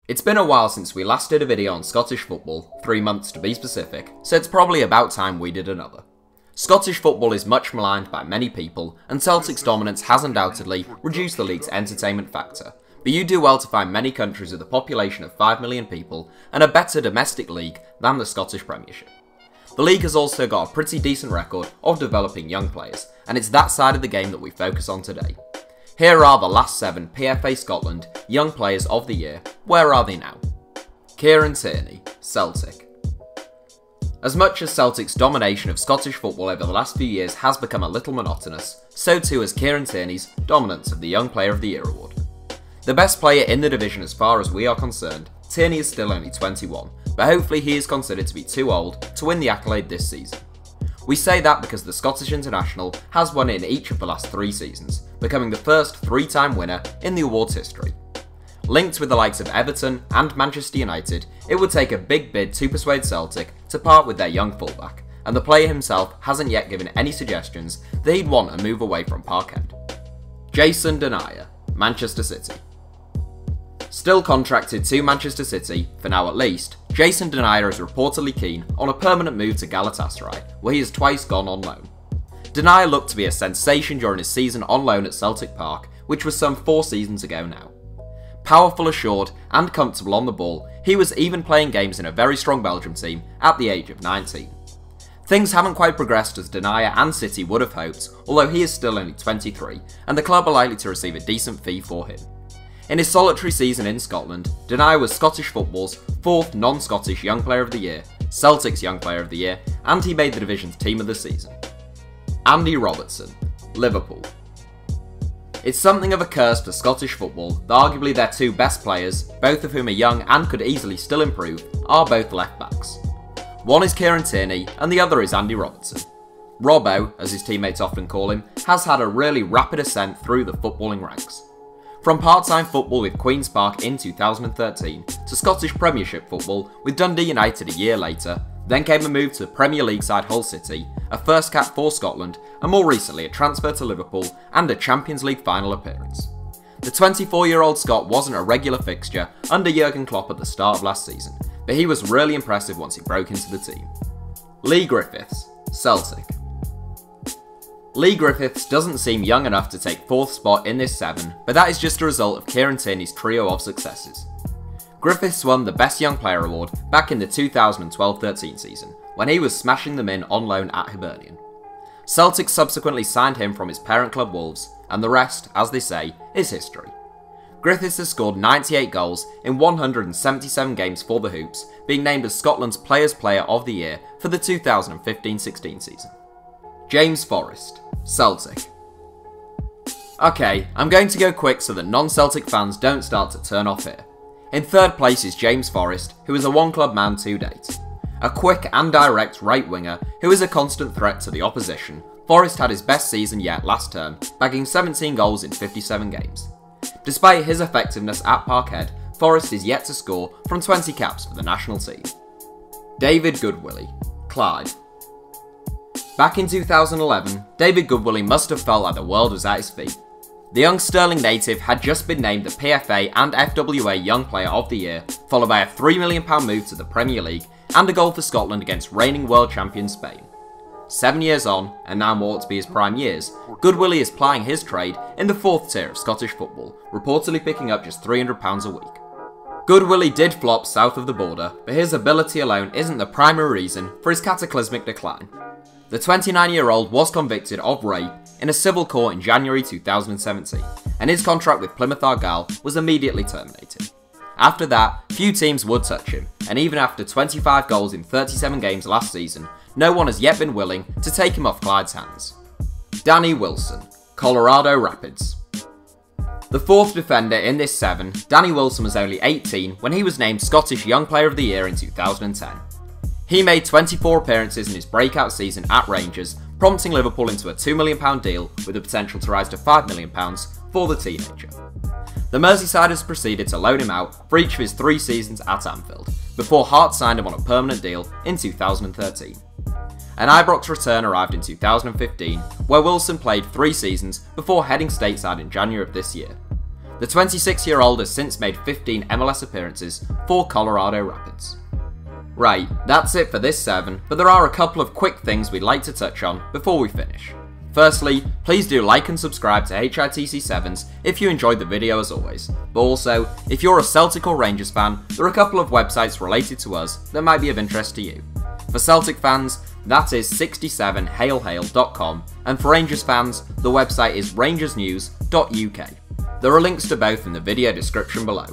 It's been a while since we last did a video on Scottish football, 3 months to be specific, so it's probably about time we did another. Scottish football is much maligned by many people, and Celtic's dominance has undoubtedly reduced the league's entertainment factor, but you do well to find many countries with a population of 5 million people and a better domestic league than the Scottish Premiership. The league has also got a pretty decent record of developing young players, and it's that side of the game that we focus on today. Here are the last 7 PFA Scotland Young Players of the Year. Where are they now? Kieran Tierney, Celtic. As much as Celtic's domination of Scottish football over the last few years has become a little monotonous, so too has Kieran Tierney's dominance of the Young Player of the Year award. The best player in the division as far as we are concerned, Tierney is still only 21, but hopefully he is considered to be too old to win the accolade this season. We say that because the Scottish international has won it in each of the last 3 seasons, becoming the first 3-time winner in the award's history. Linked with the likes of Everton and Manchester United, it would take a big bid to persuade Celtic to part with their young fullback, and the player himself hasn't yet given any suggestions that he'd want a move away from Parkhead. Denayer, Manchester City. Still contracted to Manchester City, for now at least, Denayer is reportedly keen on a permanent move to Galatasaray, where he has twice gone on loan. Denayer looked to be a sensation during his season on loan at Celtic Park, which was some 4 seasons ago now. Powerful, assured, and comfortable on the ball, he was even playing games in a very strong Belgium team at the age of 19. Things haven't quite progressed as Denayer and City would have hoped, although he is still only 23, and the club are likely to receive a decent fee for him. In his solitary season in Scotland, Denayer was Scottish football's 4th non-Scottish Young Player of the Year, Celtic's Young Player of the Year, and he made the division's Team of the Season. Robertson, Liverpool. It's something of a curse for Scottish football that arguably their 2 best players, both of whom are young and could easily still improve, are both left backs. One is Kieran Tierney and the other is Robertson. Robbo, as his teammates often call him, has had a really rapid ascent through the footballing ranks. From part-time football with Queen's Park in 2013 to Scottish Premiership football with Dundee United a year later, then came a move to Premier League side Hull City, a first cap for Scotland, and more recently a transfer to Liverpool and a Champions League final appearance. The 24-year-old Scot wasn't a regular fixture under Jurgen Klopp at the start of last season, but he was really impressive once he broke into the team. Leigh Griffiths, Celtic. Leigh Griffiths doesn't seem young enough to take 4th spot in this 7, but that is just a result of Kieran Tierney's trio of successes. Griffiths won the Best Young Player award back in the 2012-13 season, when he was smashing them in on loan at Hibernian. Celtic subsequently signed him from his parent club Wolves, and the rest, as they say, is history. Griffiths has scored 98 goals in 177 games for the Hoops, being named as Scotland's Players' Player of the Year for the 2015-16 season. Forrest, Celtic. Okay, I'm going to go quick so that non-Celtic fans don't start to turn off here. In 3rd place is Forrest, who is a one-club man to date. A quick and direct right winger who is a constant threat to the opposition, Forrest had his best season yet last term, bagging 17 goals in 57 games. Despite his effectiveness at Parkhead, Forrest is yet to score from 20 caps for the national team. Goodwillie, CLYDE. Back in 2011, Goodwillie must have felt like the world was at his feet. The young Stirling native had just been named the PFA and FWA Young Player of the Year, followed by a £3 million move to the Premier League and a goal for Scotland against reigning world champion Spain. 7 years on, and now more to be his prime years, Goodwillie is plying his trade in the 4th tier of Scottish football, reportedly picking up just £300 a week. Goodwillie did flop south of the border, but his ability alone isn't the primary reason for his cataclysmic decline. The 29-year-old was convicted of rape in a civil court in January 2017, and his contract with Plymouth Argyle was immediately terminated. After that, few teams would touch him, and even after 25 goals in 37 games last season, no one has yet been willing to take him off Clyde's hands. Danny Wilson, Colorado Rapids. The 4th defender in this 7, Danny Wilson was only 18 when he was named Scottish Young Player of the Year in 2010. He made 24 appearances in his breakout season at Rangers, prompting Liverpool into a £2 million deal with the potential to rise to £5 million for the teenager. The Merseysiders proceeded to loan him out for each of his 3 seasons at Anfield, before Hearts signed him on a permanent deal in 2013. An Ibrox return arrived in 2015, where Wilson played 3 seasons before heading stateside in January of this year. The 26-year-old has since made 15 MLS appearances for Colorado Rapids. Right, that's it for this 7, but there are a couple of quick things we'd like to touch on before we finish. Firstly, please do like and subscribe to HITC Sevens if you enjoyed the video as always, but also, if you're a Celtic or Rangers fan, there are a couple of websites related to us that might be of interest to you. For Celtic fans, that is 67hailhail.com, and for Rangers fans, the website is rangersnews.uk. There are links to both in the video description below.